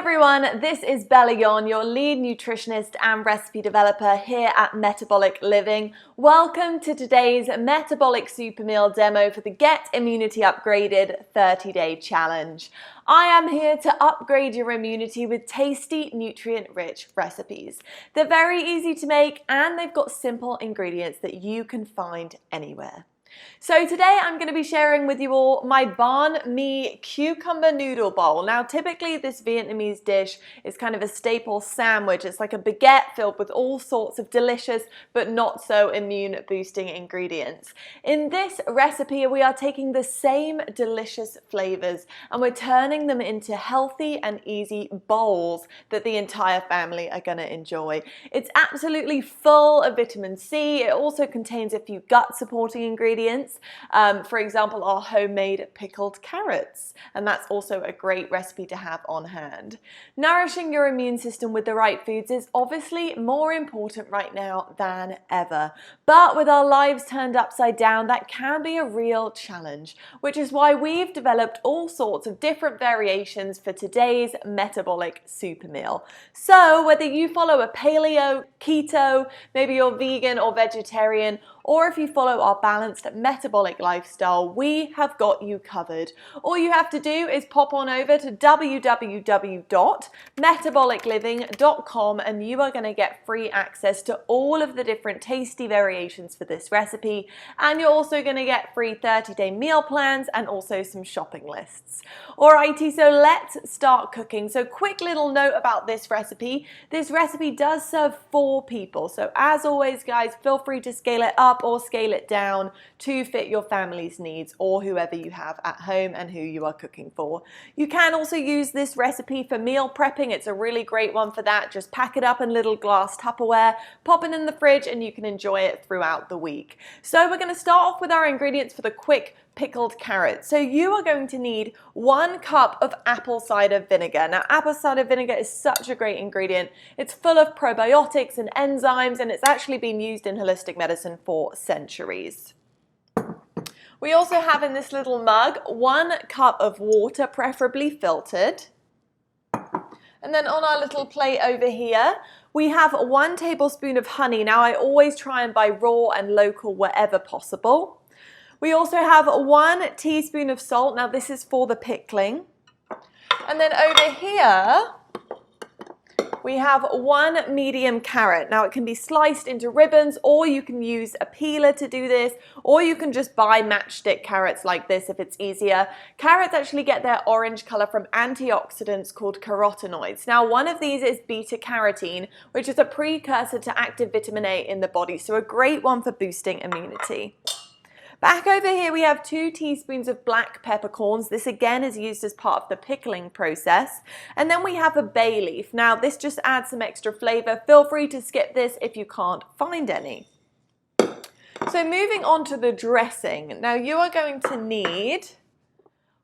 everyone, this is Bella, your lead nutritionist and recipe developer here at Metabolic Living. Welcome to today's Metabolic Super Meal demo for the Get Immunity Upgraded 30-Day Challenge. I am here to upgrade your immunity with tasty, nutrient-rich recipes. They're very easy to make and they've got simple ingredients that you can find anywhere. So today I'm going to be sharing with you all my banh mi cucumber noodle bowl. Now typically this Vietnamese dish is kind of a staple sandwich. It's like a baguette filled with all sorts of delicious but not so immune boosting ingredients. In this recipe we are taking the same delicious flavors and we're turning them into healthy and easy bowls that the entire family are going to enjoy. It's absolutely full of vitamin C. It also contains a few gut supporting ingredients. For example, our homemade pickled carrots, and that's also a great recipe to have on hand. Nourishing your immune system with the right foods is obviously more important right now than ever, but with our lives turned upside down, that can be a real challenge, which is why we've developed all sorts of different variations for today's metabolic super meal. So whether you follow a paleo, keto, maybe you're vegan or vegetarian, or if you follow our balanced metabolic lifestyle, we have got you covered. All you have to do is pop on over to www.metabolicliving.com and you are going to get free access to all of the different tasty variations for this recipe, and you're also going to get free 30-day meal plans and also some shopping lists. Alrighty, so let's start cooking. So quick little note about this recipe. This recipe does serve 4 people. So as always guys, feel free to scale it up or scale it down to fit your family's needs or whoever you have at home and who you are cooking for. You can also use this recipe for meal prepping. It's a really great one for that. Just pack it up in little glass Tupperware, pop it in the fridge, and you can enjoy it throughout the week. So we're going to start off with our ingredients for the quick pickled carrots. So you are going to need 1 cup of apple cider vinegar. Now apple cider vinegar is such a great ingredient. It's full of probiotics and enzymes, and it's actually been used in holistic medicine for centuries. We also have in this little mug 1 cup of water, preferably filtered. And then on our little plate over here, we have 1 tablespoon of honey. Now I always try and buy raw and local wherever possible. We also have 1 teaspoon of salt. Now this is for the pickling. And then over here, we have 1 medium carrot. Now it can be sliced into ribbons, or you can use a peeler to do this, or you can just buy matchstick carrots like this if it's easier. Carrots actually get their orange color from antioxidants called carotenoids. Now one of these is beta carotene, which is a precursor to active vitamin A in the body, so a great one for boosting immunity. Back over here we have 2 teaspoons of black peppercorns. This again is used as part of the pickling process. And then we have a bay leaf. Now this just adds some extra flavor. Feel free to skip this if you can't find any. So moving on to the dressing. Now you are going to need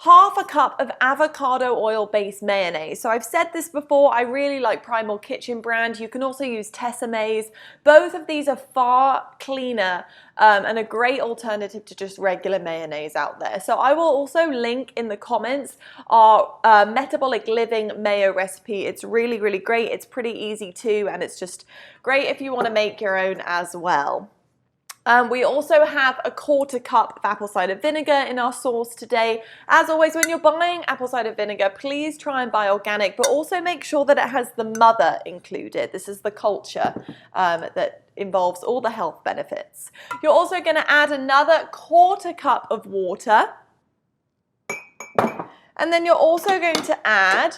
1/2 cup of avocado oil based mayonnaise. So I've said this before, I really like Primal Kitchen brand. You can also use Tessemae's. Both of these are far cleaner and a great alternative to just regular mayonnaise out there. So I will also link in the comments our Metabolic Living mayo recipe. It's really, really great. It's pretty easy too, and it's just great if you want to make your own as well. We also have 1/4 cup of apple cider vinegar in our sauce today. As always, when you're buying apple cider vinegar, please try and buy organic, but also make sure that it has the mother included. This is the culture that involves all the health benefits. You're also going to add another 1/4 cup of water. And then you're also going to add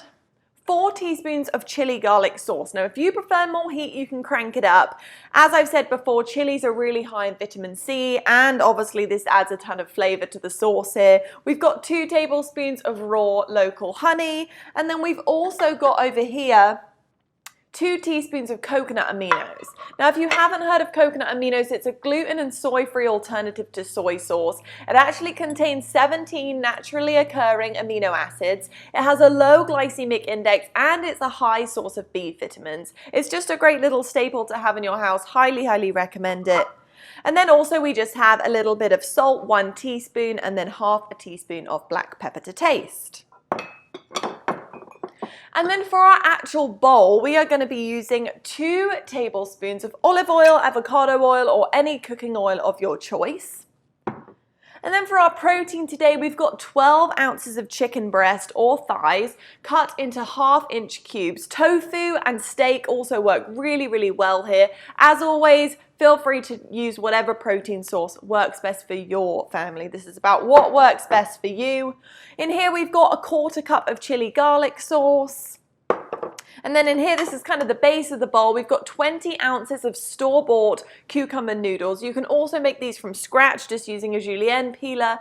4 teaspoons of chili garlic sauce. Now if you prefer more heat, you can crank it up. As I've said before, chilies are really high in vitamin C, and obviously this adds a ton of flavor to the sauce here. We've got 2 tablespoons of raw local honey, and then we've also got over here 2 teaspoons of coconut aminos. Now, if you haven't heard of coconut aminos, it's a gluten and soy-free alternative to soy sauce. It actually contains 17 naturally occurring amino acids. It has a low glycemic index, and it's a high source of B vitamins. It's just a great little staple to have in your house. Highly, highly recommend it. And then also we just have a little bit of salt, 1 teaspoon, and then 1/2 teaspoon of black pepper to taste. And then for our actual bowl, we are going to be using 2 tablespoons of olive oil, avocado oil, or any cooking oil of your choice. And then for our protein today, we've got 12 ounces of chicken breast or thighs cut into 1/2-inch cubes. Tofu and steak also work really, really well here. As always, feel free to use whatever protein source works best for your family. This is about what works best for you. In here, we've got a 1/4 cup of chili garlic sauce. And then in here, this is kind of the base of the bowl. We've got 20 ounces of store-bought cucumber noodles. You can also make these from scratch just using a julienne peeler.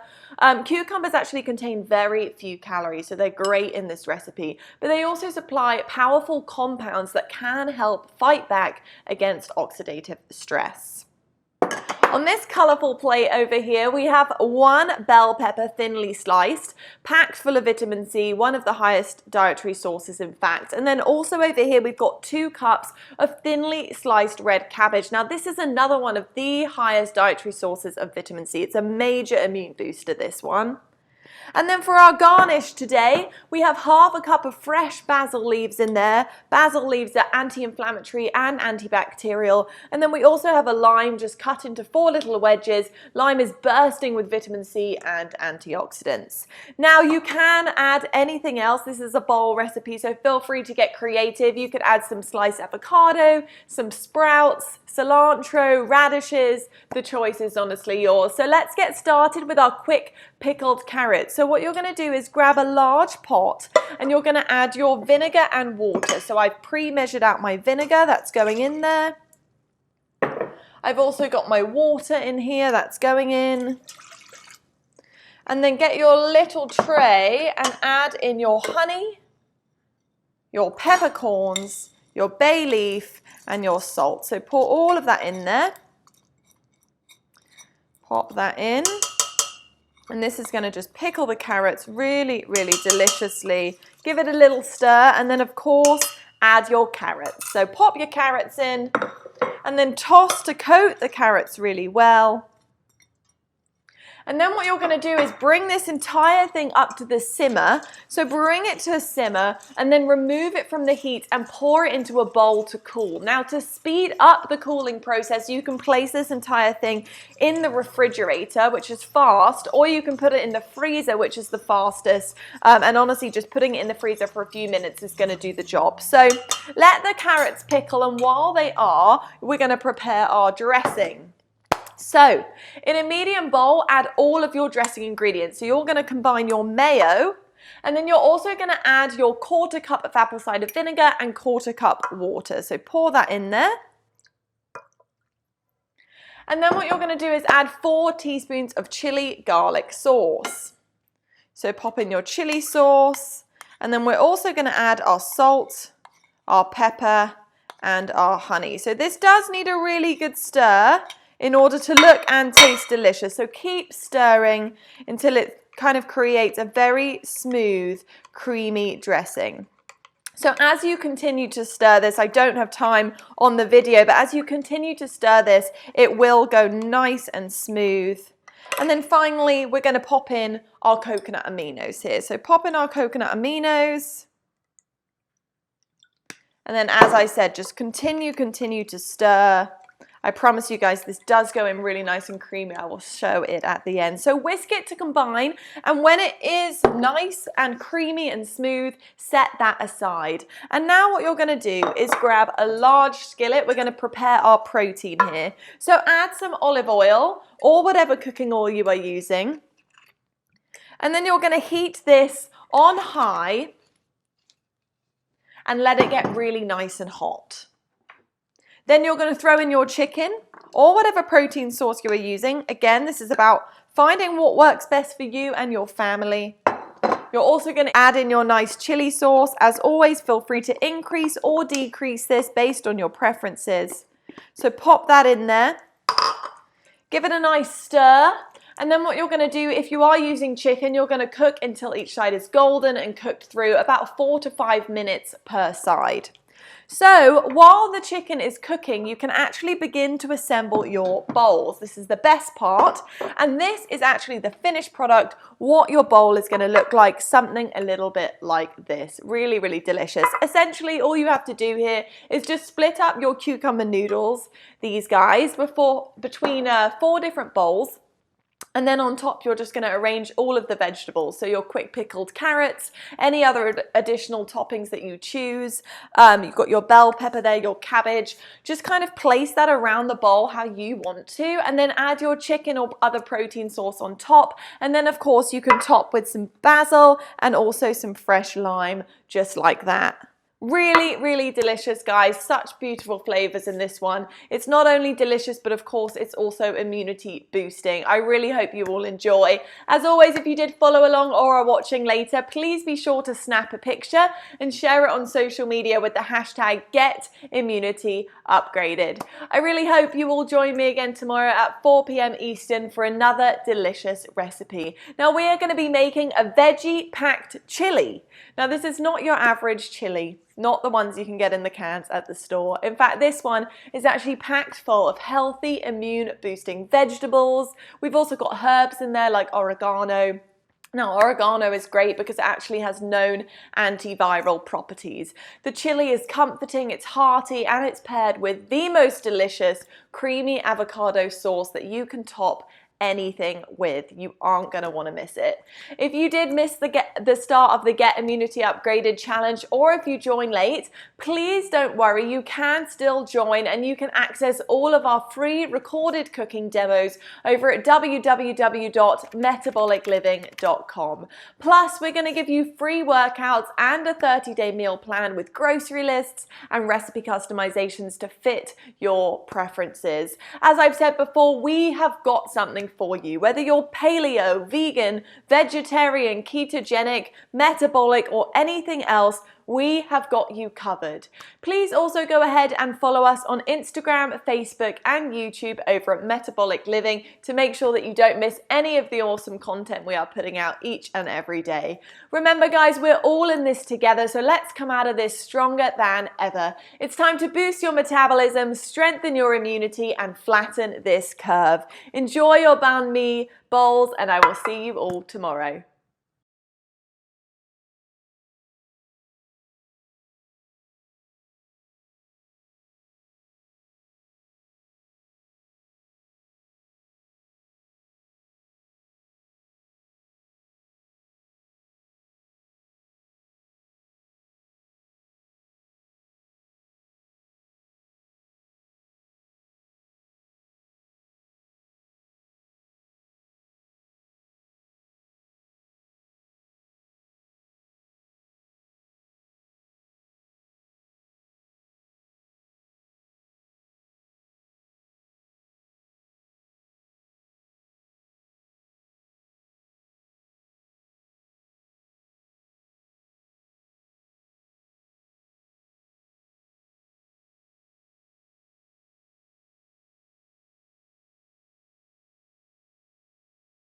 Cucumbers actually contain very few calories, so they're great in this recipe. But they also supply powerful compounds that can help fight back against oxidative stress. On this colourful plate over here, we have 1 bell pepper thinly sliced, packed full of vitamin C, one of the highest dietary sources in fact. And then also over here, we've got 2 cups of thinly sliced red cabbage. Now this is another one of the highest dietary sources of vitamin C. It's a major immune booster, this one. And then for our garnish today, we have 1/2 cup of fresh basil leaves in there. Basil leaves are anti-inflammatory and antibacterial. And then we also have a lime just cut into 4 little wedges. Lime is bursting with vitamin C and antioxidants. Now you can add anything else. This is a bowl recipe, so feel free to get creative. You could add some sliced avocado, some sprouts, cilantro, radishes. The choice is honestly yours. So let's get started with our quick pickled carrots. So what you're going to do is grab a large pot and you're going to add your vinegar and water. So I've pre-measured out my vinegar, that's going in there. I've also got my water in here, that's going in. And then get your little tray and add in your honey, your peppercorns, your bay leaf, and your salt. So pour all of that in there. Pop that in. And this is going to just pickle the carrots really, really deliciously. Give it a little stir and then of course add your carrots. So pop your carrots in and then toss to coat the carrots really well. And then what you're going to do is bring this entire thing up to the simmer. So bring it to a simmer and then remove it from the heat and pour it into a bowl to cool. Now to speed up the cooling process, you can place this entire thing in the refrigerator, which is fast, or you can put it in the freezer, which is the fastest. And honestly, just putting it in the freezer for a few minutes is going to do the job. So let the carrots pickle, and while they are, we're going to prepare our dressing. So, in a medium bowl, add all of your dressing ingredients. So you're going to combine your mayo, and then you're also going to add your 1/4 cup of apple cider vinegar and 1/4 cup water. So pour that in there. And then what you're going to do is add 4 teaspoons of chili garlic sauce. So pop in your chili sauce, and then we're also going to add our salt, our pepper, and our honey. So this does need a really good stir in order to look and taste delicious. So keep stirring until it kind of creates a very smooth, creamy dressing. So as you continue to stir this, I don't have time on the video, but as you continue to stir this, it will go nice and smooth. And then finally, we're going to pop in our coconut aminos here. So pop in our coconut aminos. And then as I said, just continue to stir. I promise you guys, this does go in really nice and creamy. I will show it at the end. So whisk it to combine, and when it is nice and creamy and smooth, set that aside. And now what you're going to do is grab a large skillet. We're going to prepare our protein here. So add some olive oil or whatever cooking oil you are using. And then you're going to heat this on high and let it get really nice and hot. Then you're going to throw in your chicken or whatever protein source you are using. Again, this is about finding what works best for you and your family. You're also going to add in your nice chili sauce. As always, feel free to increase or decrease this based on your preferences. So pop that in there. Give it a nice stir. And then what you're going to do, if you are using chicken, you're going to cook until each side is golden and cooked through, about 4 to 5 minutes per side. So while the chicken is cooking, you can actually begin to assemble your bowls. This is the best part, and this is actually the finished product, what your bowl is going to look like, something a little bit like this. Really, really delicious. Essentially, all you have to do here is just split up your cucumber noodles, these guys, between 4 different bowls. And then on top, you're just going to arrange all of the vegetables. So your quick pickled carrots, any other additional toppings that you choose. You've got your bell pepper there, your cabbage. Just kind of place that around the bowl how you want to, and then add your chicken or other protein sauce on top. And then of course you can top with some basil and also some fresh lime, just like that. Really, really delicious, guys. Such beautiful flavors in this one. It's not only delicious, but of course, it's also immunity boosting. I really hope you all enjoy. As always, if you did follow along or are watching later, please be sure to snap a picture and share it on social media with the hashtag #GetImmunityUpgraded. I really hope you all join me again tomorrow at 4 p.m. Eastern for another delicious recipe. Now, we are going to be making a veggie-packed chili. Now, this is not your average chili. Not the ones you can get in the cans at the store. In fact, this one is actually packed full of healthy, immune-boosting vegetables. We've also got herbs in there like oregano. Now, oregano is great because it actually has known antiviral properties. The chili is comforting, it's hearty, and it's paired with the most delicious creamy avocado sauce that you can top anything with. You aren't going to want to miss it. If you did miss the start of the Get Immunity Upgraded challenge, or if you join late, please don't worry, you can still join and you can access all of our free recorded cooking demos over at www.metabolicliving.com. Plus, we're going to give you free workouts and a 30-day meal plan with grocery lists and recipe customizations to fit your preferences. As I've said before, we have got something for you. Whether you're paleo, vegan, vegetarian, ketogenic, metabolic, or anything else, we have got you covered. Please also go ahead and follow us on Instagram, Facebook, and YouTube over at Metabolic Living to make sure that you don't miss any of the awesome content we are putting out each and every day. Remember, guys, we're all in this together, so let's come out of this stronger than ever. It's time to boost your metabolism, strengthen your immunity, and flatten this curve. Enjoy your banh mi bowls, and I will see you all tomorrow.